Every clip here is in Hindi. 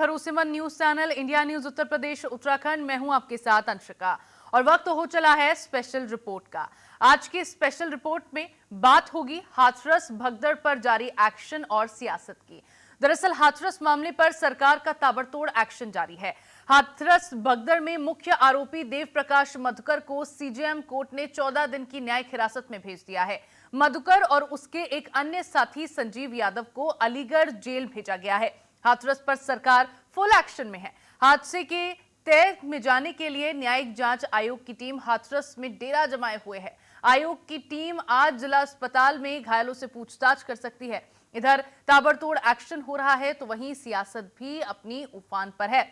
भरोसेमंद news channel India news Uttar Pradesh Uttarakhand. मैं हूं आपके साथ अंशिका और वक्त हो चला है स्पेशल रिपोर्ट का। आज की स्पेशल रिपोर्ट में बात होगी हाथरस भगदड़ पर जारी एक्शन और सियासत की। दरअसल हाथरस मामले पर सरकार का ताबड़तोड़ एक्शन जारी है। हाथरस भगदड़ में मुख्य आरोपी देव प्रकाश मधुकर को सीजेएम कोर्ट ने 14 दिन की न्यायिक हिरासत में भेज दिया है। मधुकर और उसके एक अन्य साथी संजीव यादव को अलीगढ़ जेल भेजा गया है। हाथरस पर सरकार फुल एक्शन में है। हादसे के तय में जाने के लिए न्यायिक जांच आयोग की टीम हाथरस में डेरा जमाए हुए है। आयोग की टीम आज जिला अस्पताल में घायलों से पूछताछ कर सकती है। इधर ताबड़तोड़ एक्शन हो रहा है तो वहीं सियासत भी अपनी उफान पर है।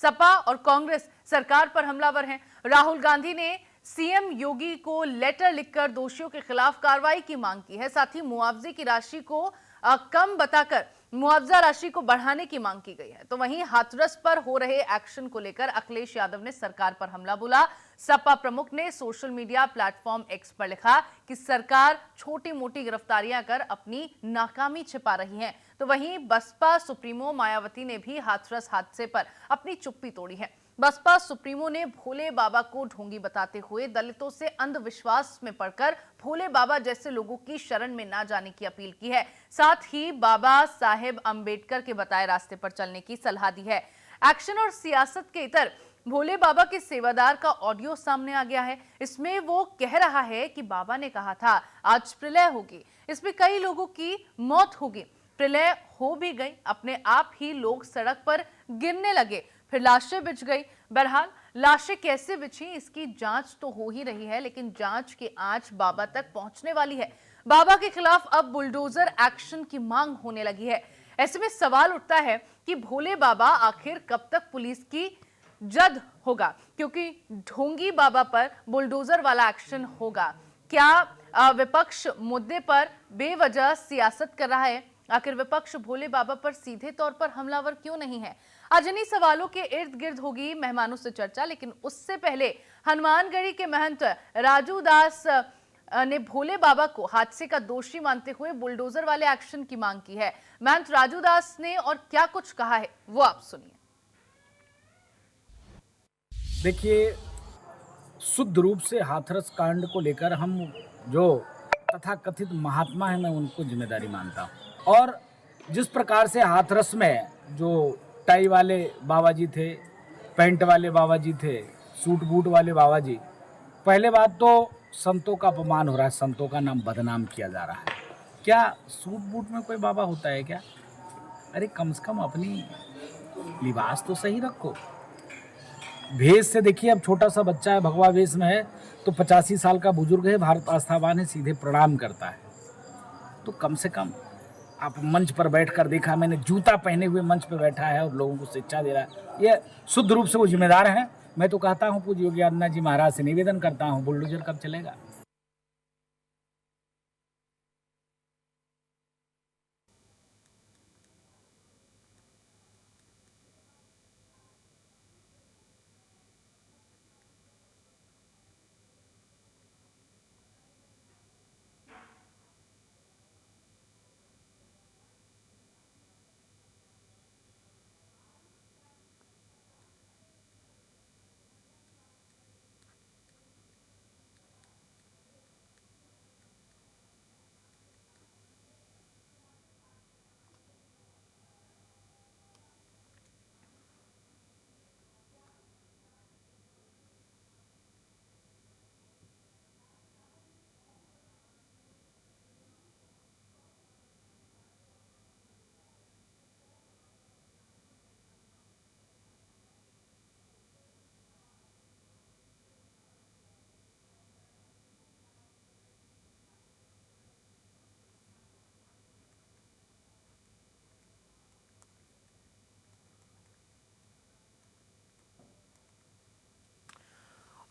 सपा और कांग्रेस सरकार पर हमलावर हैं। राहुल गांधी ने सीएम योगी को लेटर लिखकर दोषियों के खिलाफ कार्रवाई की मांग की है। साथ ही मुआवजे की राशि को कम बताकर मुआवजा राशि को बढ़ाने की मांग की गई है। तो वहीं हाथरस पर हो रहे एक्शन को लेकर अखिलेश यादव ने सरकार पर हमला बोला। सपा प्रमुख ने सोशल मीडिया प्लेटफॉर्म एक्स पर लिखा कि सरकार छोटी मोटी गिरफ्तारियां कर अपनी नाकामी छिपा रही है। तो वहीं बसपा सुप्रीमो मायावती ने भी हाथरस हादसे पर अपनी चुप्पी तोड़ी है। बसपा सुप्रीमो ने भोले बाबा को ढोंगी बताते हुए दलितों से अंधविश्वास में पड़कर भोले बाबा जैसे लोगों की शरण में ना जाने की अपील की है। साथ ही बाबा साहेब अंबेडकर के बताए रास्ते पर चलने की सलाह दी है। एक्शन और सियासत के इतर भोले बाबा के सेवादार का ऑडियो सामने आ गया है। इसमें वो कह रहा है कि बाबा ने कहा था आज प्रलय होगी, इसमें कई लोगों की मौत होगी। प्रलय हो भी गई, अपने आप ही लोग सड़क पर गिरने लगे, फिर लाशें बिछ गई। बहरहाल लाशें कैसे बिछी इसकी जांच तो हो ही रही है, लेकिन जांच की आंच बाबा तक पहुंचने वाली है। बाबा के खिलाफ अब बुलडोजर एक्शन की मांग होने लगी है। ऐसे में सवाल उठता है कि भोले बाबा आखिर कब तक पुलिस की जद होगा, क्योंकि ढोंगी बाबा पर बुलडोजर वाला एक्शन होगा। क्या विपक्ष मुद्दे पर बेवजह सियासत कर रहा है? आखिर विपक्ष भोले बाबा पर सीधे तौर पर हमलावर क्यों नहीं है? आज इन्हीं सवालों के इर्द गिर्द होगी मेहमानों से चर्चा, लेकिन उससे पहले हनुमानगढ़ी के महंत राजू दास ने भोले बाबा को हादसे का दोषी मानते हुए बुलडोजर वाले एक्शन की मांग की है। महंत राजू दास ने और क्या कुछ कहा है वो आप सुनिए। देखिए, शुद्ध रूप से हाथरस कांड को लेकर हम जो तथाकथित महात्मा है मैं उनको जिम्मेदारी मानता हूँ। और जिस प्रकार से हाथरस में जो टाई वाले बाबा जी थे, पैंट वाले बाबा जी थे, सूट बूट वाले बाबा जी, पहले बात तो संतों का अपमान हो रहा है, संतों का नाम बदनाम किया जा रहा है। क्या सूट बूट में कोई बाबा होता है क्या? अरे कम से कम अपनी लिबास तो सही रखो। भेष से देखिए, अब छोटा सा बच्चा है भगवा वेश में है तो 85 साल का बुजुर्ग है, भारत आस्थावान है, सीधे प्रणाम करता है। तो कम से कम आप मंच पर बैठकर देखा मैंने, जूता पहने हुए मंच पर बैठा है और लोगों को शिक्षा दे रहा है। ये शुद्ध रूप से वो जिम्मेदार हैं। मैं तो कहता हूँ पूज्य योगी आदित्यनाथ जी महाराज से निवेदन करता हूँ, बुलडोजर कब चलेगा?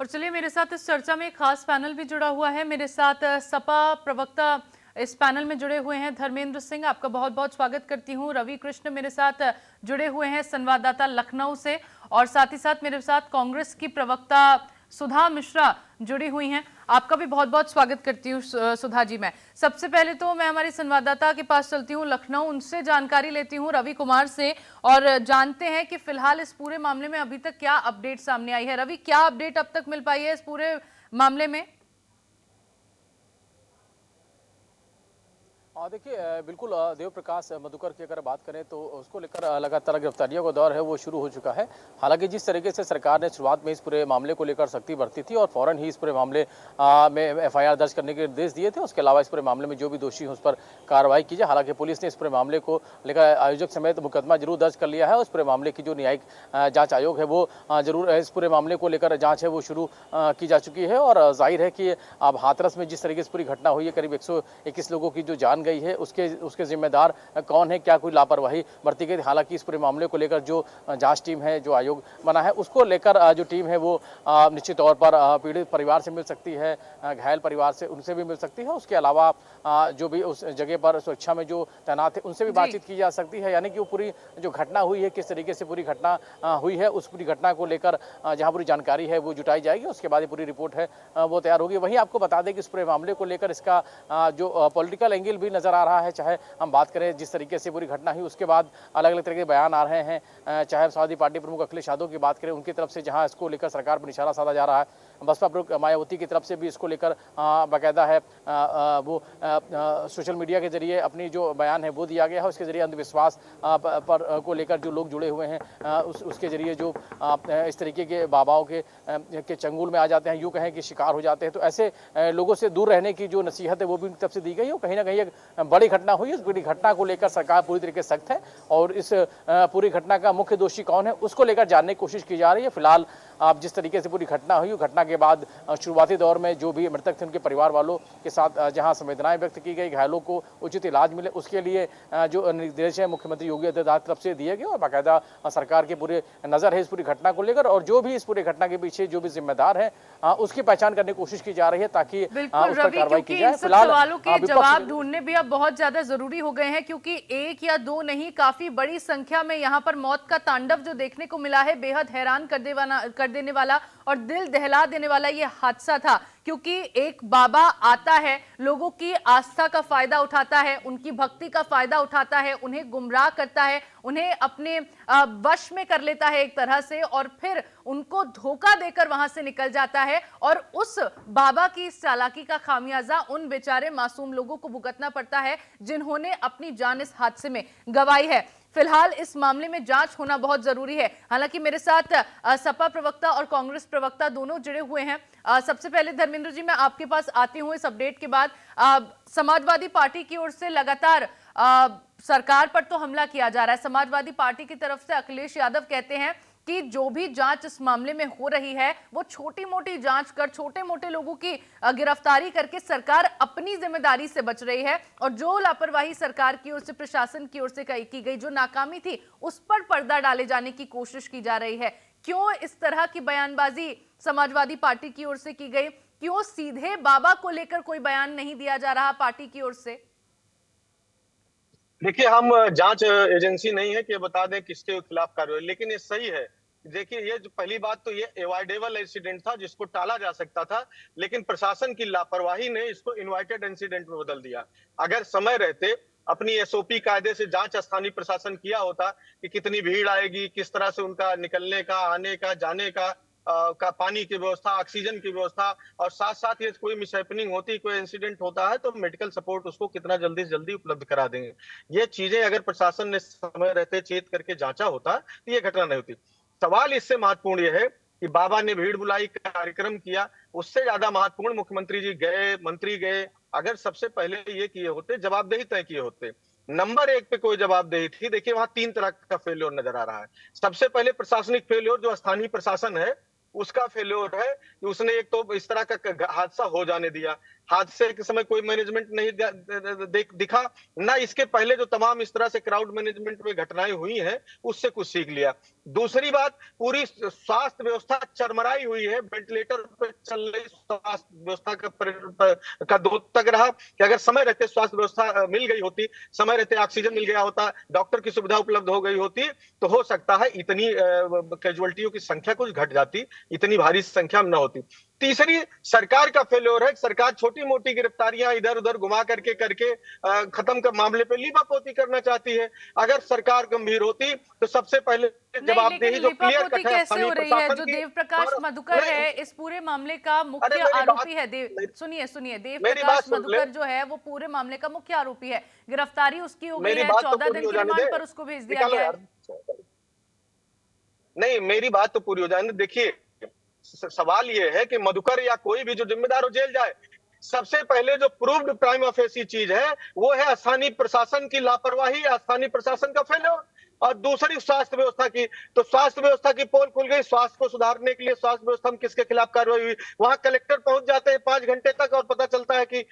और चलिए, मेरे साथ इस चर्चा में एक खास पैनल भी जुड़ा हुआ है। मेरे साथ सपा प्रवक्ता इस पैनल में जुड़े हुए हैं धर्मेंद्र सिंह, आपका बहुत बहुत स्वागत करती हूं। रवि कृष्ण मेरे साथ जुड़े हुए हैं संवाददाता लखनऊ से, और साथ ही साथ मेरे साथ कांग्रेस की प्रवक्ता सुधा मिश्रा जुड़ी हुई हैं। आपका भी बहुत बहुत स्वागत करती हूँ सुधा जी। मैं सबसे पहले तो मैं हमारी संवाददाता के पास चलती हूँ लखनऊ, उनसे जानकारी लेती हूँ रवि कुमार से, और जानते हैं कि फिलहाल इस पूरे मामले में अभी तक क्या अपडेट सामने आई है। रवि, क्या अपडेट अब तक मिल पाई है इस पूरे मामले में? देखिए, बिल्कुल देव प्रकाश मधुकर की अगर बात करें तो उसको लेकर लगातार गिरफ्तारियों का दौर है वो शुरू हो चुका है। हालांकि जिस तरीके से सरकार ने शुरुआत में इस पूरे मामले को लेकर सख्ती बरती थी और फौरन ही इस पूरे मामले में एफआईआर दर्ज करने के निर्देश दिए थे, उसके अलावा इस पूरे मामले में जो भी दोषी हैं उस पर कार्रवाई की जाए। हालांकि पुलिस ने इस पूरे मामले को लेकर आयोजक समेत मुकदमा जरूर दर्ज कर लिया है। उस पूरे मामले की जो न्यायिक जाँच आयोग है वो जरूर इस पूरे मामले को लेकर जाँच है वो शुरू की जा चुकी है। और जाहिर है कि अब हाथरस में जिस तरीके से पूरी घटना हुई है, करीब 121 लोगों की जो जान गई है, उसके जिम्मेदार कौन है, क्या कोई लापरवाही बरती गई। हालांकि इस पूरे मामले को लेकर जो जांच टीम है, जो आयोग बना है, उसको लेकर जो टीम है वो निश्चित तौर पर पीड़ित परिवार से मिल सकती है, घायल परिवार से उनसे भी मिल सकती है। उसके अलावा जो भी उस जगह पर सुरक्षा में जो तैनात है उनसे भी बातचीत की जा सकती है। यानी कि वो पूरी जो घटना हुई है, किस तरीके से पूरी घटना हुई है, उस पूरी घटना को लेकर जहाँ पूरी जानकारी है वो जुटाई जाएगी। उसके बाद ये पूरी रिपोर्ट है वो तैयार होगी। वहीं आपको बता दें कि इस पूरे मामले को लेकर इसका जो पॉलिटिकल एंगल भी नजर आ रहा है। चाहे हम बात करें जिस तरीके से पूरी घटना हुई, उसके बाद अलग अलग तरह के बयान आ रहे हैं। चाहे समाजवादी पार्टी प्रमुख अखिलेश यादव की बात करें, उनकी तरफ से जहां इसको लेकर सरकार पर निशाना साधा जा रहा है, बसपा प्रमुख मायावती की तरफ से भी इसको लेकर बाकायदा है वो सोशल मीडिया के जरिए अपनी जो बयान है वो दिया गया है। उसके जरिए अंधविश्वास पर को लेकर जो लोग जुड़े हुए हैं उसके जरिए जो इस तरीके के बाबाओं के चंगुल में आ जाते हैं, यूँ कहें कि शिकार हो जाते हैं, तो ऐसे लोगों से दूर रहने की जो नसीहत है वो भी उनकी तरफ से दी गई है। कहीं ना कहीं एक बड़ी घटना हुई है, इस बड़ी घटना को लेकर सरकार पूरी तरीके से सख्त है और इस पूरी घटना का मुख्य दोषी कौन है उसको लेकर जानने की कोशिश की जा रही है। फिलहाल आप जिस तरीके से पूरी घटना हुई, घटना के बाद शुरुआती दौर में जो भी मृतक थे उनके परिवार वालों के साथ जहां संवेदनाएं व्यक्त की गई, घायलों को उचित इलाज मिले, उसके लिए जो निर्देश है मुख्यमंत्री योगी आदित्यनाथ की तरफ से दिए गए और बाकायदा सरकार की पूरी नजर है इस पूरी घटना को लेकर और जो भी इस पूरी घटना के पीछे जो भी जिम्मेदार है उसकी पहचान करने की कोशिश की जा रही है ताकि उस पर कार्रवाई की जाए। फिलहाल सवालों के जवाब ढूंढने भी अब बहुत ज्यादा जरूरी हो गए हैं, क्योंकि एक या दो नहीं, काफी बड़ी संख्या में यहाँ पर मौत का तांडव जो देखने को मिला है, बेहद हैरान कर देने वाला और दिल दहला देने वाला ये हादसा था। क्योंकि एक बाबा आता है, लोगों की आस्था का फायदा उठाता है, उनकी भक्ति का फायदा उठाता है, उन्हें गुमराह करता है, उन्हें अपने वश में कर लेता है एक तरह से, और फिर उनको धोखा देकर वहां से निकल जाता है। और उस बाबा की इस चालाकी का खामियाजा उन बेचारे मासूम लोगों को भुगतना पड़ता है जिन्होंने अपनी जान इस हादसे में गंवाई है। फिलहाल इस मामले में जांच होना बहुत जरूरी है। हालांकि मेरे साथ सपा प्रवक्ता और कांग्रेस प्रवक्ता दोनों जुड़े हुए हैं। सबसे पहले धर्मेंद्र जी, मैं आपके पास आती हूं इस अपडेट के बाद। समाजवादी पार्टी की ओर से लगातार सरकार पर तो हमला किया जा रहा है। समाजवादी पार्टी की तरफ से अखिलेश यादव कहते हैं कि जो भी जांच इस मामले में हो रही है वो छोटी मोटी जांच कर, छोटे मोटे लोगों की गिरफ्तारी करके सरकार अपनी जिम्मेदारी से बच रही है, और जो लापरवाही सरकार की ओर से, प्रशासन की ओर से की गई, जो नाकामी थी, उस पर पर्दा डाले जाने की कोशिश की जा रही है। क्यों इस तरह की बयानबाजी समाजवादी पार्टी की ओर से की गई? क्यों सीधे बाबा को लेकर कोई बयान नहीं दिया जा रहा पार्टी की ओर से? देखिए, हम जांच एजेंसी नहीं है कि बता दें किसके खिलाफ कार्रवाई, लेकिन ये सही है। देखिए, ये जो पहली बात तो ये एवॉइडेबल इंसिडेंट था जिसको टाला जा सकता था, लेकिन प्रशासन की लापरवाही ने इसको इनवाइटेड इंसिडेंट में बदल दिया। अगर समय रहते अपनी एसओपी कायदे से जांच स्थानीय प्रशासन किया होता कि कितनी भीड़ आएगी, किस तरह से उनका निकलने का, आने का, जाने का पानी की व्यवस्था, ऑक्सीजन की व्यवस्था, और साथ साथ ये कोई मिसहैपनिंग होती, कोई इंसिडेंट होता है तो मेडिकल सपोर्ट उसको कितना जल्दी से जल्दी उपलब्ध करा देंगे। ये चीजें अगर प्रशासन ने समय रहते चेत करके जांचा होता तो ये घटना नहीं होती। सवाल इससे महत्वपूर्ण यह है कि बाबा ने भीड़ बुलाई, कार्यक्रम किया, उससे ज्यादा महत्वपूर्ण मुख्यमंत्री जी गए, मंत्री गए। अगर सबसे पहले ये किए होते, जवाबदेही तय किए होते, नंबर एक पे कोई जवाबदेही थी। देखिए, वहां तीन तरह का फेल्योर नजर आ रहा है। सबसे पहले प्रशासनिक फेल्योर, जो स्थानीय प्रशासन है उसका फेल्योर है कि उसने एक तो इस तरह का हादसा हो जाने दिया। हादसे के समय कोई मैनेजमेंट नहीं दिखा, ना इसके पहले जो तमाम इस तरह से क्राउड मैनेजमेंट में घटनाएं हुई हैं उससे कुछ सीख लिया। दूसरी बात, पूरी स्वास्थ्य व्यवस्था चरमराई हुई है, वेंटिलेटर पर चल रही स्वास्थ्य व्यवस्था का दो तक रहा कि अगर समय रहते स्वास्थ्य व्यवस्था मिल गई होती, समय रहते ऑक्सीजन मिल गया होता, डॉक्टर की सुविधा उपलब्ध हो गई होती, तो हो सकता है इतनी कैजुअल्टियों की संख्या कुछ घट जाती, इतनी भारी संख्या में न होती। तीसरी सरकार का फेल्योर है। सरकार छोटी मोटी गिरफ्तारियां इधर उधर घुमा करके खत्म कर मामले पे लीपापोती करना चाहती है। अगर सरकार गंभीर होती तो सबसे पहले नहीं, जवाबदेही लेकिन जो क्लियर लिपापोती कट है कैसे हो स्थानीय रही है? प्रशासन जो की। देव प्रकाश और मधुकर नहीं, है इस पूरे मामले का मुख्य मेरी आरोपी बात है। सुनिए सुनिए, देव मेरी प्रकाश बात सुन ले। मधुकर जो है वो पूरे मामले का मुख्य आरोपी है। गिरफ्तारी उसकी हो गई मेरी है, बात तो 14 पूरी दिन हो की जाने रिमांड दे। पर उसको भेज दिया निकालो गया है। यार। नहीं, मेरी बात तो पूरी हो जाने दे। देखिए, सवाल ये है कि मधुकर या कोई भी जो जिम्मेदार हो जेल जाए। सबसे पहले जो प्रूव्ड प्राइम ऑफेसी चीज है वो है स्थानीय प्रशासन की लापरवाही, स्थानीय प्रशासन का फेल्योर। और दूसरी स्वास्थ्य व्यवस्था की, तो स्वास्थ्य व्यवस्था की पोल खुल गई। स्वास्थ्य को सुधारने के लिए स्वास्थ्य व्यवस्था में किसके खिलाफ कार्रवाई हुई? वहां कलेक्टर पहुंच जाते हैं 5 घंटे तक और पता चलता है कि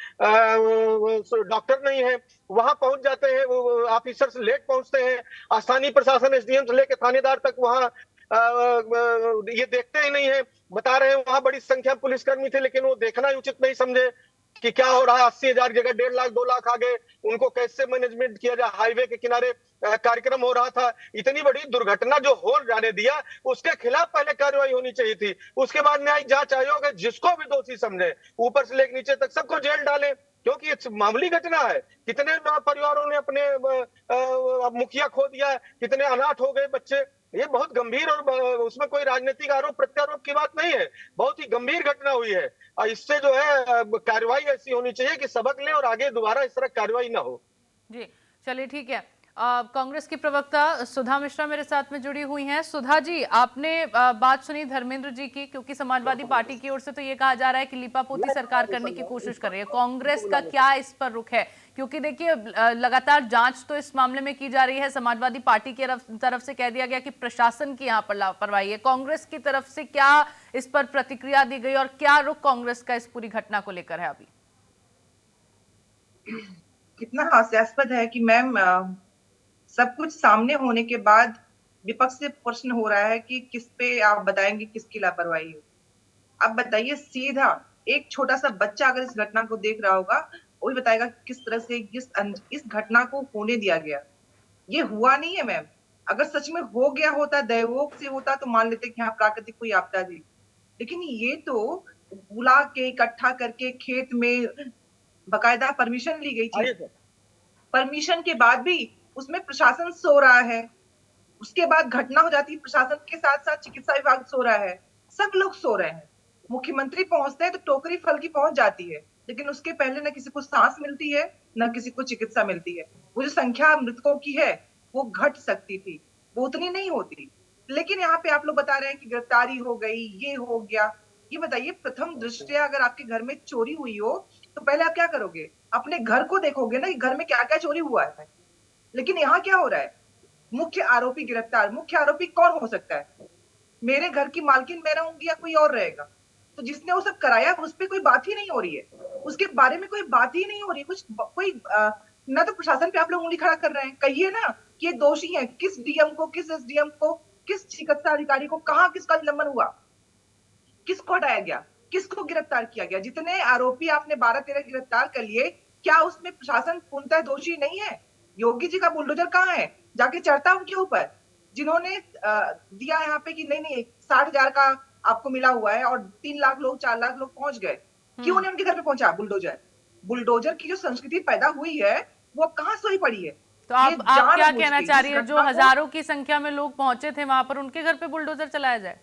डॉक्टर नहीं है। वहां पहुंच जाते हैं, ऑफिसर लेट पहुंचते हैं। स्थानीय प्रशासन एसडीएम से लेकर थानेदार तक वहां ये देखते ही नहीं है। बता रहे हैं वहां बड़ी संख्या पुलिसकर्मी थे, लेकिन वो देखना ही उचित नहीं समझे कि क्या हो रहा है। 80,000 जगह 1.5 लाख 2 लाख आ गए, उनको कैसे मैनेजमेंट किया जाए। हाईवे के किनारे कार्यक्रम हो रहा था। इतनी बड़ी दुर्घटना जो हो जाने दिया, उसके खिलाफ पहले कार्रवाई होनी चाहिए थी। उसके बाद न्यायिक जांच आयोग है, जिसको भी दोषी समझे ऊपर से लेकर नीचे तक सबको जेल डाले, क्योंकि ये मामूली घटना है। कितने परिवारों ने अपने मुखिया खो दिया, कितने अनाथ हो गए बच्चे। ये बहुत गंभीर और उसमें कोई राजनीतिक आरोप प्रत्यारोप की बात नहीं है। बहुत ही गंभीर घटना हुई है और इससे जो है कार्रवाई ऐसी होनी चाहिए कि सबक ले और आगे दोबारा इस तरह कार्रवाई ना हो। जी चलिए, ठीक है। कांग्रेस की प्रवक्ता सुधा मिश्रा मेरे साथ में जुड़ी हुई हैं। सुधा जी, आपने बात सुनी धर्मेंद्र जी की, क्योंकि समाजवादी पार्टी की ओर से तो ये कहा जा रहा है कि लिपापोती सरकार करने की कोशिश कर रही है। कांग्रेस का क्या इस पर रुख है? क्योंकि देखिए, लगातार जांच तो इस मामले में की जा रही है। समाजवादी पार्टी की तरफ से कह दिया गया कि प्रशासन की यहाँ पर लापरवाही है। कांग्रेस की तरफ से क्या इस पर प्रतिक्रिया दी गई और क्या रुख कांग्रेस का इस पूरी घटना को लेकर है? अभी कितना हास्यास्पद है कि मैम, सब कुछ सामने होने के बाद विपक्ष से प्रश्न हो रहा है कि किस पे आप बताएंगे किसकी लापरवाही है। अब बताइए, सीधा एक छोटा सा बच्चा अगर इस घटना को देख रहा होगा, वो भी बताएगा किस तरह से इस घटना को होने दिया गया। ये हुआ नहीं है मैम। अगर सच में हो गया होता, दैवोग से होता, तो मान लेते कि हाँ प्राकृतिक कोई आपदा थी। लेकिन ये तो बुला के इकट्ठा करके खेत में बकायदा परमिशन ली गई थी। परमिशन के बाद भी उसमें प्रशासन सो रहा है। उसके बाद घटना हो जाती है, प्रशासन के साथ साथ चिकित्सा विभाग सो रहा है, सब लोग सो रहे हैं। मुख्यमंत्री पहुंचते हैं तो टोकरी फल की पहुंच जाती है, लेकिन उसके पहले न किसी को सांस मिलती है, न किसी को चिकित्सा मिलती है। वो जो संख्या मृतकों की है वो घट सकती थी, वो उतनी नहीं होती। लेकिन यहाँ पे आप लोग बता रहे हैं कि गिरफ्तारी हो गई, ये हो गया। ये बताइए, प्रथम दृष्टया अगर आपके घर में चोरी हुई हो तो पहले आप क्या करोगे? अपने घर को देखोगे ना कि घर में क्या क्या चोरी हुआ है। लेकिन यहाँ क्या हो रहा है? मुख्य आरोपी गिरफ्तार। मुख्य आरोपी कौन हो सकता है? मेरे घर की मालकिन मैं रहूंगी या कोई और रहेगा? तो जिसने वो सब कराया उस पर कोई बात ही नहीं हो रही है, उसके बारे में कोई बात ही नहीं हो रही। ना तो प्रशासन पे आप लोग उंगली खड़ा कर रहे हैं। कहिए ना कि ये दोषी है। किस डीएम को, किस एसडीएम को, किस चिकित्सा अधिकारी को कहाँ किसका निलंबन हुआ? किसको हटाया गया? किसको गिरफ्तार किया गया? जितने आरोपी आपने 12-13 गिरफ्तार कर लिए, क्या उसमें प्रशासन पूर्णतः दोषी नहीं है? योगी जी का बुलडोजर कहाँ है? जाके चढ़ता उनके ऊपर। जिन्होंने दिया यहाँ पे कि नहीं नहीं 60,000 का आपको मिला हुआ है और 3 लाख लोग 4 लाख लोग पहुंच गए, क्यों नहीं उनके घर पे पहुंचा बुलडोजर? बुलडोजर की जो संस्कृति पैदा हुई है वो अब कहाँ सोई पड़ी है? तो आप क्या कहना चाह रही है? जो हजारों की संख्या में लोग पहुंचे थे वहां पर, उनके घर पे बुलडोजर चलाया जाए?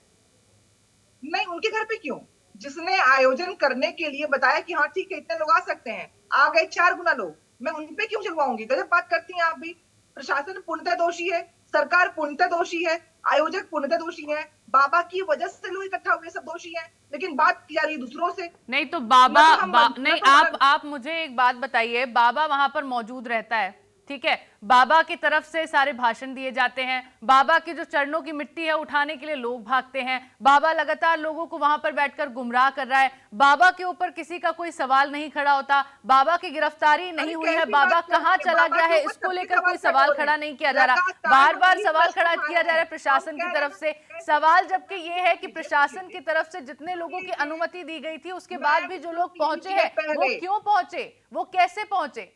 नहीं, उनके घर पे क्यों? जिसने आयोजन करने के लिए बताया कि हाँ ठीक है इतने लोग आ सकते हैं, आ गए 4 गुना लोग, मैं उन पे क्यों चलवाऊंगी? गजब बात करती हैं आप भी। प्रशासन पूर्णतः दोषी है, सरकार पूर्णतः दोषी है, आयोजक पूर्णतः दोषी है, बाबा की वजह से लोग इकट्ठा हुए सब दोषी हैं, लेकिन बात की जा रही है दूसरों से। नहीं तो नहीं, आप मुझे एक बात बताइए, बाबा वहां पर मौजूद रहता है, ठीक है, बाबा की तरफ से सारे भाषण दिए जाते हैं, बाबा के जो चरणों की मिट्टी है उठाने के लिए लोग भागते हैं, बाबा लगातार लोगों को वहां पर बैठकर गुमराह कर रहा है, बाबा के ऊपर किसी का कोई सवाल नहीं खड़ा होता, बाबा की गिरफ्तारी नहीं हुई है, बाबा कहां चला गया है इसको लेकर कोई सवाल खड़ा नहीं किया जा रहा। बार बार सवाल खड़ा किया जा रहा है प्रशासन की तरफ से। सवाल जबकि ये है कि प्रशासन की तरफ से जितने लोगों की अनुमति दी गई थी उसके बाद भी जो लोग पहुंचे हैं वो क्यों पहुंचे, वो कैसे पहुंचे?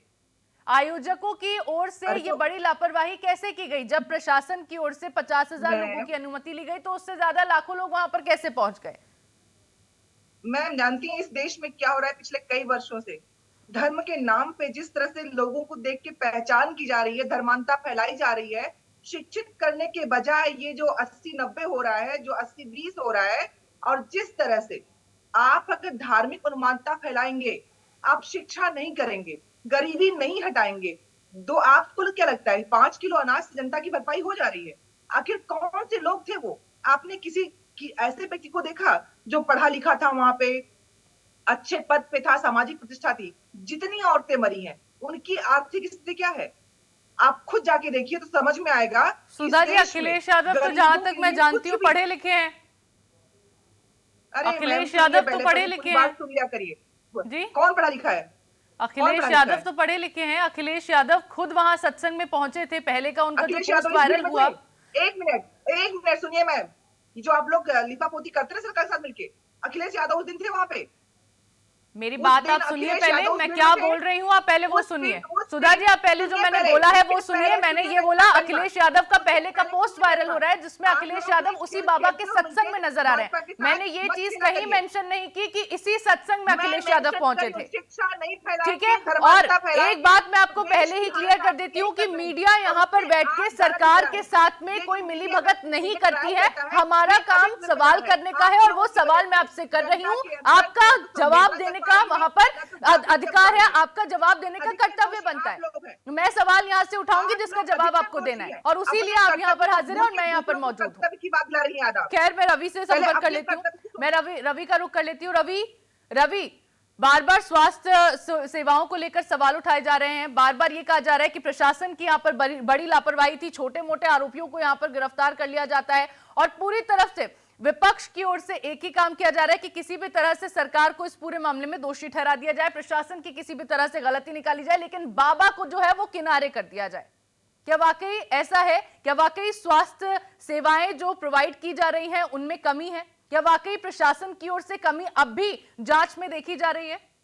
आयोजकों की ओर से ये बड़ी लापरवाही कैसे की गई? जब प्रशासन की ओर से 50,000 लोगों की अनुमति ली गई तो उससे ज्यादा लाखों लोग वहां पर कैसे पहुंच गए? मैं जानती हूँ इस देश में क्या हो रहा है पिछले कई वर्षों से। धर्म के नाम पे जिस तरह से लोगों को देख के पहचान की जा रही है, धर्मांधता फैलाई जा रही है, शिक्षित करने के बजाय ये जो 80-90 हो रहा है, जो 80-20 हो रहा है, और जिस तरह से आप अगर धार्मिक उन्मादता फैलाएंगे, आप शिक्षा नहीं करेंगे, गरीबी नहीं हटाएंगे, तो आपको क्या लगता है 5 किलो अनाज से जनता की भरपाई हो जा रही है? आखिर कौन से लोग थे वो? आपने किसी की ऐसे व्यक्ति को देखा जो पढ़ा लिखा था, वहां पे अच्छे पद पे था, सामाजिक प्रतिष्ठा थी? जितनी औरतें मरी हैं, उनकी आर्थिक स्थिति क्या है? आप खुद जाके देखिए तो समझ में आएगा कि इस सुधा जी, देश में अखिलेश यादव तो जहां गरीबों तक के मैं लिए जानती कुछ हूँ भी- पढ़े लिखे हैं। अरे अखिलेश मैम, सुनिए यादव तो पहले, पढ़े पूरी लिखे बात हैं। सुन लिया करिए। जी? कौन पढ़ा लिखा है? अखिलेश पढ़ा यादव लिखा है? तो पढ़े लिखे हैं। अखिलेश यादव खुद वहां सत्संग में पहुंचे थे। पहले का उनका जो अखिलेश पोस्ट यादव इस वायरल भीड़ में हुआ। थे। एक मिनट सुनिए मैम, ये जो आप लोग लिपापोती करते हैं सरकार के साथ मिलके, अखिलेश यादव उस दिन थे वहां पे। मेरी उस बात दिन आप सुनिए अखिलेश पहले, यादव उस मैं भीड़ क्या में थे। बोल रही हूँ आप पहले वो उस दिन- सुनिए। उस सुधा दिन- जी, आप पहले जो सुनिए मैंने पहले, बोला है वो लेकिन सुनिए। पहले मैंने सुनिए ये बोला मेरी अखिलेश बात। यादव का पहले का पहले पोस्ट सुनिए वायरल मेरी हो रहा है जिसमें बात। अखिलेश आप यादव लोग उसी इस बाबा के केंद्र सत्संग में मंत्री नजर आ रहे भाजपा हैं। के साथ मैंने ये मत चीज छेड़ा कहीं करिए। मेंशन नहीं की कि इसी सत्संग में मैं अखिलेश यादव मेंशन पहुंचे करी, थे। शिक्षा नहीं ठीक फैलाएंगे, है, और धर्मांधता फैलाएंगे, एक बात मैं आपको देश पहले ही की क्लियर कर आजादी देती हूँ नहीं कि कर रहे। मीडिया यहाँ पर और बैठ के आज सरकार जाना के जाता है। साथ में लेकिन कोई मीडिया मिली भगत का नहीं ये करती ट्राई है। करता है हमारा कि काम अभी सवाल है। करने का आप है और लोगों वो की सवाल वजह मैं से आपसे कर रही जनता हूँ। के अंदर आपका जो जवाब संवेदना देने कर का पाएंगे, वहां पर ना तो काफी अधिकार है, पाएंगे। आपका जवाब देने का अधिकतर कर्तव्य दोषी बनता आप लोग है। हैं। मैं सवाल यहाँ से उठाऊंगी आप जिसका लोग जवाब अधिकतर आपको देना दोषी है हैं। और उसीलिए अपने आप यहाँ पर कर्तव्य हाजिर हैं को और मैं यहाँ पर दूसरों को मौजूद हूँ। कर्तव्य की बात ला रही हैं आप। खैर, मैं रवि से पहले संपर्क कर अपने लेती हूँ। कर्तव्य को- मैं रवि का रुख कर लेती हूँ। रवि, बार बार स्वास्थ्य सेवाओं को लेकर सवाल उठाए जा रहे हैं। बार बार ये कहा जा रहा है कि प्रशासन की यहाँ पर बड़ी लापरवाही थी। छोटे मोटे आरोपियों को यहाँ पर गिरफ्तार कर लिया जाता है और पूरी तरफ से विपक्ष की ओर से एक ही काम किया जा रहा है कि किसी भी तरह से सरकार को इस पूरे मामले में दोषी ठहरा दिया जाए, प्रशासन की किसी भी तरह से गलती निकाली जाए, लेकिन बाबा को जो है वो किनारे कर दिया जाए। क्या वाकई ऐसा है? क्या वाकई स्वास्थ्य सेवाएं जो प्रोवाइड की जा रही हैं उनमें कमी है? क्या वाकई प्रशासन की ओर से कमी अब भी जांच में देखी जा रही है?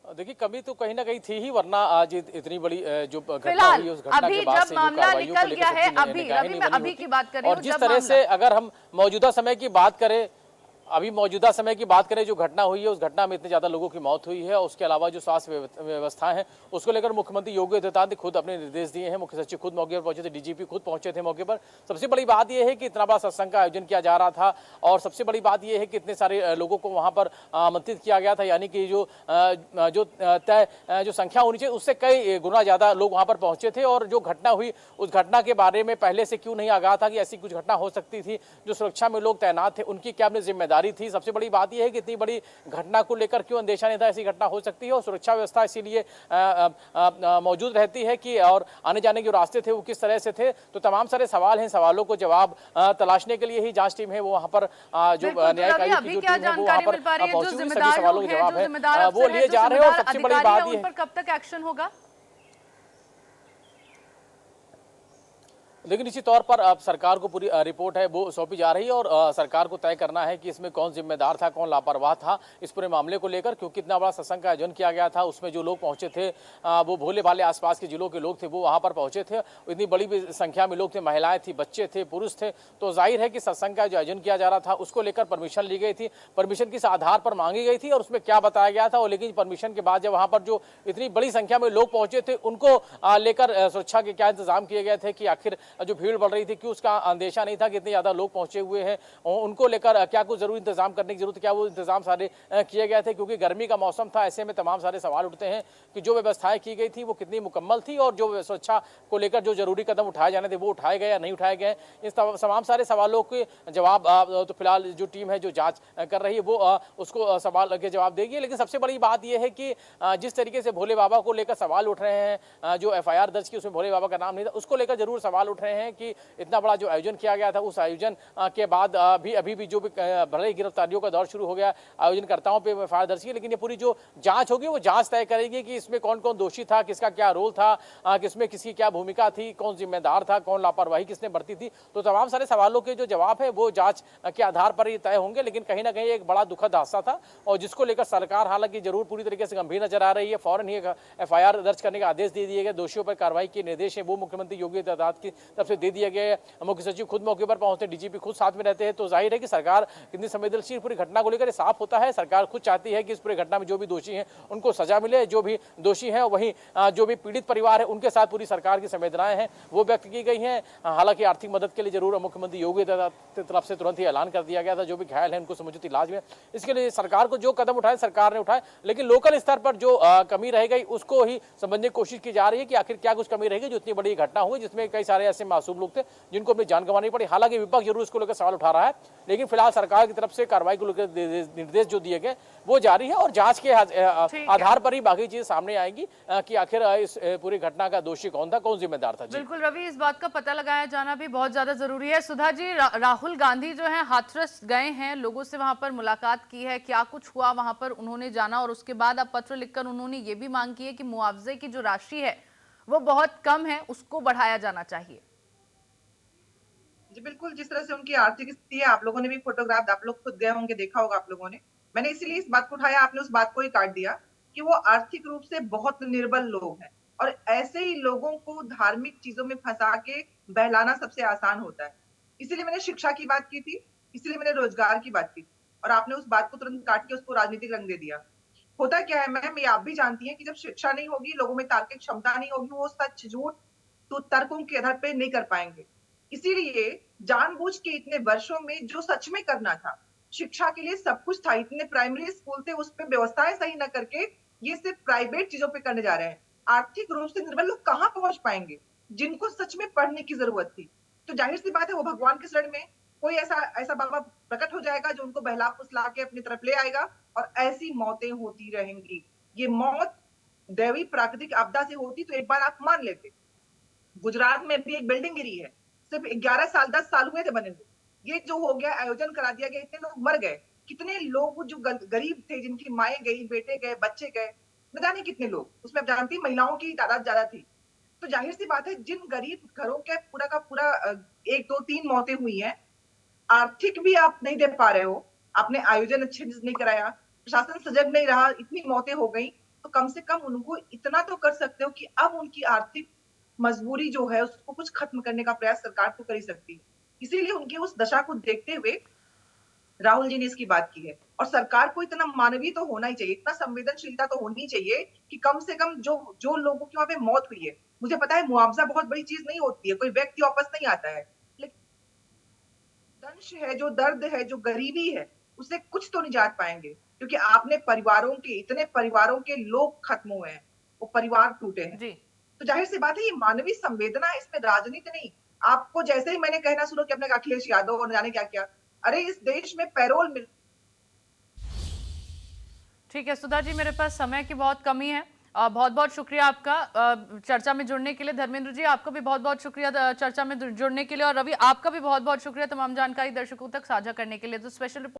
देखिए, कमी तो कहीं ना कहीं थी ही, वरना आज इतनी बड़ी जो घटना फिलहाल हुई है उस घटना अभी के बाद जब से जो मामला कार्रवाइयों को निकल लेकर गया है, सबकी अभी निगाहें रवि नहीं मैं बनी अभी होती। की बात कर रही और हूँ, जिस जब तरह मामला- से अगर हम मौजूदा समय की बात करें, अभी मौजूदा समय की बात करें, जो घटना हुई है उस घटना में इतने ज्यादा लोगों की मौत हुई है। उसके अलावा जो स्वास्थ्य व्यवस्था है उसको लेकर मुख्यमंत्री योगी आदित्यनाथ ने खुद अपने निर्देश दिए हैं। मुख्य सचिव खुद मौके पर पहुंचे थे, डीजीपी खुद पहुंचे थे मौके पर। सबसे बड़ी बात यह है कि इतना बड़ा सत्संग का आयोजन किया जा रहा था और सबसे बड़ी बात यह है कि इतने सारे लोगों को वहां पर आमंत्रित किया गया था, यानी कि जो तय जो संख्या होनी चाहिए उससे कई गुना ज्यादा लोग वहां पर पहुंचे थे। और जो घटना हुई उस घटना के बारे में पहले से क्यों नहीं आगाह था कि ऐसी कुछ घटना हो सकती थी? जो सुरक्षा में लोग तैनात थे उनकी क्या अपनी जिम्मेदारी थी? सबसे बड़ी बात यह है कि इतनी बड़ी घटना को लेकर क्यों अंदेशा नहीं था? ऐसी घटना हो सकती है और सुरक्षा व्यवस्था इसीलिए मौजूद रहती है कि और आने जाने के रास्ते थे वो किस तरह से थे। तो तमाम सारे सवाल हैं, सवालों को जवाब तलाशने के लिए ही जांच टीम है वो वहां पर जो न्यायिक आयोग की जो टीम है वो वहां पर पहुंची हुई। सभी सवालों के जवाब है वो लिए जा रहे हैं और सबसे बड़ी बात यह है कब तक एक्शन होगा? लेकिन निश्चित तौर पर अब सरकार को पूरी रिपोर्ट है वो सौंपी जा रही है और सरकार को तय करना है कि इसमें कौन जिम्मेदार था, कौन लापरवाह था इस पूरे मामले को लेकर। क्योंकि इतना बड़ा सत्संग का आयोजन किया गया था, उसमें जो लोग पहुंचे थे वो भोले भाले आसपास के जिलों के लोग थे, वो वहां पर पहुंचे थे। इतनी बड़ी संख्या में लोग थे, महिलाएं थी, बच्चे थे, पुरुष थे। तो जाहिर है कि सत्संग का जो आयोजन किया जा रहा था उसको लेकर परमिशन ली गई थी, परमिशन किस आधार पर मांगी गई थी और उसमें क्या बताया गया था। और लेकिन परमिशन के बाद जब वहां पर जो इतनी बड़ी संख्या में लोग पहुंचे थे उनको लेकर सुरक्षा के क्या इंतजाम किए गए थे कि आखिर जो भीड़ बढ़ रही थी कि उसका अंदेशा नहीं था कि इतने ज्यादा लोग पहुंचे हुए हैं, उनको लेकर क्या कुछ जरूर इंतजाम करने की जरूरत, क्या वो इंतजाम सारे किए गए थे? क्योंकि गर्मी का मौसम था, ऐसे में तमाम सारे सवाल उठते हैं कि जो व्यवस्थाएं की गई थी वो कितनी मुकम्मल थी और जो सुरक्षा को लेकर जो जरूरी कदम उठाए जाने थे वो उठाए गए या नहीं उठाए गए। इस तमाम सारे सवालों के जवाब तो फिलहाल जो टीम है जो जांच कर रही है वो उसको सवाल के जवाब देगी। लेकिन सबसे बड़ी बात यह है कि जिस तरीके से भोले बाबा को लेकर सवाल उठ रहे हैं, जो FIR दर्ज की उसमें भोले बाबा का नाम नहीं था, उसको लेकर जरूर सवाल उठ रहे हैं कि इतना बड़ा जो आयोजन किया गया था उस आयोजन के बाद अभी भी जो भी भले गिरफ्तारियों का दौर शुरू हो गया, आयोजनकर्ताओं पे FIR दर्ज की, लेकिन ये पूरी जो जांच होगी वो जांच तय करेगी कि इसमें कौन कौन दोषी था, किसका क्या रोल था, किसमें किसकी क्या भूमिका थी, कौन जिम्मेदार था, कौन लापरवाही किसने बरती थी। तो तमाम सारे सवालों के जो जवाब है वो जांच के आधार पर ही तय होंगे। लेकिन कहीं ना कहीं एक बड़ा दुखद हादसा था और जिसको लेकर सरकार हालांकि जरूर पूरी तरीके से गंभीर नजर आ रही है। फौरन ही FIR दर्ज करने का आदेश दे दिए गए, दोषियों पर कार्रवाई के निर्देश है वो मुख्यमंत्री योगी आदित्यनाथ की तरफ से दे दिया गया है। मुख्य सचिव खुद मौके पर पहुंचते, डीजीपी खुद साथ में रहते हैं, तो जाहिर है कि सरकार कितनी संवेदनशील पूरी घटना को लेकर साफ होता है। सरकार खुद चाहती है कि इस पूरी घटना में जो भी दोषी हैं उनको सजा मिले, जो भी दोषी हैं वहीं जो भी पीड़ित परिवार है उनके साथ पूरी सरकार की संवेदनाएं हैं वो व्यक्त की गई हैं। हालांकि आर्थिक मदद के लिए जरूर मुख्यमंत्री योगी आदित्यनाथ की तरफ से तुरंत ही ऐलान कर दिया गया था, जो भी घायल हैं उनको समुचित इलाज में, इसके लिए सरकार को जो कदम उठाए सरकार ने उठाए, लेकिन लोकल स्तर पर जो कमी रह गई उसको ही समझने की कोशिश की जा रही है कि आखिर क्या कुछ कमी रहेगी जो इतनी बड़ी घटना हुई जिसमें कई सारे ऐसे मासूम लोग थे जिनको अपनी जान गंवानी पड़ी। हालांकि विपक्ष जरूर इसको लेकर सवाल उठा रहा है, लेकिन फिलहाल सरकार की तरफ से कार्रवाई को लेकर निर्देश जो दिए गए वो जारी है और जांच के आधार पर ही बाकी चीजें सामने आएंगी कि आखिर इस पूरी घटना का दोषी कौन था, कौन जिम्मेदार था। बिल्कुल रवि, इस बात का पता लगाया जाना भी बहुत ज्यादा जरूरी है। सुधा जी, राहुल गांधी जो है हाथरस गए हैं, लोगों से वहां पर मुलाकात की है, क्या कुछ हुआ वहां पर उन्होंने जाना, और उसके बाद अब पत्र लिखकर उन्होंने ये भी मांग की है कि मुआवजे की जो राशि है वो बहुत कम है, उसको बढ़ाया जाना चाहिए। जी बिल्कुल, जिस तरह से उनकी आर्थिक स्थिति है, आप लोगों ने भी फोटोग्राफ, आप लोग खुद गए होंगे, देखा होगा आप लोगों ने। मैंने इसीलिए इस बात को उठाया, आपने उस बात को ही काट दिया कि वो आर्थिक रूप से बहुत निर्बल लोग हैं और ऐसे ही लोगों को धार्मिक चीजों में फंसा के बहलाना सबसे आसान होता है। इसीलिए मैंने शिक्षा की बात की थी, इसीलिए मैंने रोजगार की बात की थी और आपने उस बात को तुरंत काट के उसको राजनीतिक रंग दे दिया। होता क्या है मैम, ये आप भी जानती हैं कि जब शिक्षा नहीं होगी, लोगों में तार्किक क्षमता नहीं होगी, वो सच झूठ तो तर्कों के आधार पे नहीं कर पाएंगे। इसीलिए जानबूझ के इतने वर्षों में जो सच में करना था, शिक्षा के लिए सब कुछ था, इतने प्राइमरी स्कूल थे, उस पे व्यवस्थाएं सही न करके ये सिर्फ प्राइवेट चीजों पे करने जा रहे हैं। आर्थिक रूप से निर्बल लोग कहाँ पहुंच पाएंगे जिनको सच में पढ़ने की जरूरत थी? तो जाहिर सी बात है वो भगवान के शरण में कोई ऐसा ऐसा बाबा प्रकट हो जाएगा जो उनको बहला फुसला के अपनी तरफ ले आएगा और ऐसी मौतें होती रहेंगी। ये मौत दैवी प्राकृतिक आपदा से होती तो एक बार आप मान लेते। गुजरात में भी एक बिल्डिंग गिरी है, सिर्फ 11 साल 10 साल हुए थे बने हुए। ये जो हो गया, आयोजन करा दिया गया, इतने लोग मर गए, कितने लोग जो गरीब थे, जिनकी माएं गई, बेटे गए, बच्चे गए, न जाने कितने लोग, उसमें आप जानती हैं महिलाओं की तादाद ज्यादा थी। तो जाहिर सी बात है जिन गरीब घरों के पूरा का पूरा 1 2 3 मौतें हुई हैं, आर्थिक भी आप नहीं दे पा रहे हो, आपने आयोजन अच्छे से नहीं कराया, प्रशासन सजग नहीं रहा, इतनी मौतें हो गई, तो कम से कम उनको इतना तो कर सकते हो कि अब उनकी आर्थिक मजबूरी जो है उसको कुछ खत्म करने का प्रयास सरकार तो कर ही सकती है। इसीलिए उनकी उस दशा को देखते हुए राहुल जी ने इसकी बात की है और सरकार को इतना मानवीय तो होना ही चाहिए, इतना संवेदनशीलता तो होनी चाहिए कि कम से कम जो जो लोगों की वहां पे मौत हुई है, मुझे पता है मुआवजा बहुत बड़ी चीज नहीं होती है, कोई व्यक्ति वापस नहीं आता है, लेकिन दंश है, जो दर्द है, जो गरीबी है, उससे कुछ तो निजात पाएंगे, क्योंकि आपने परिवारों के, इतने परिवारों के लोग खत्म हुए हैं, वो परिवार टूटे हैं। जी, तो जाहिर सी बात है ये मानवीय संवेदना है, इसमें राजनीति नहीं। आपको जैसे ही मैंने कहना शुरू किया अपने अखिलेश यादव और जाने क्या क्या, अरे इस देश में पैरोल मिल। ठीक है सुधा जी, मेरे पास समय की बहुत कमी है। बहुत बहुत शुक्रिया आपका चर्चा में जुड़ने के लिए। धर्मेंद्र जी, आपका भी बहुत बहुत शुक्रिया चर्चा में जुड़ने के लिए, और रवि आपका भी बहुत बहुत शुक्रिया तमाम जानकारी दर्शकों तक साझा करने के लिए। तो स्पेशल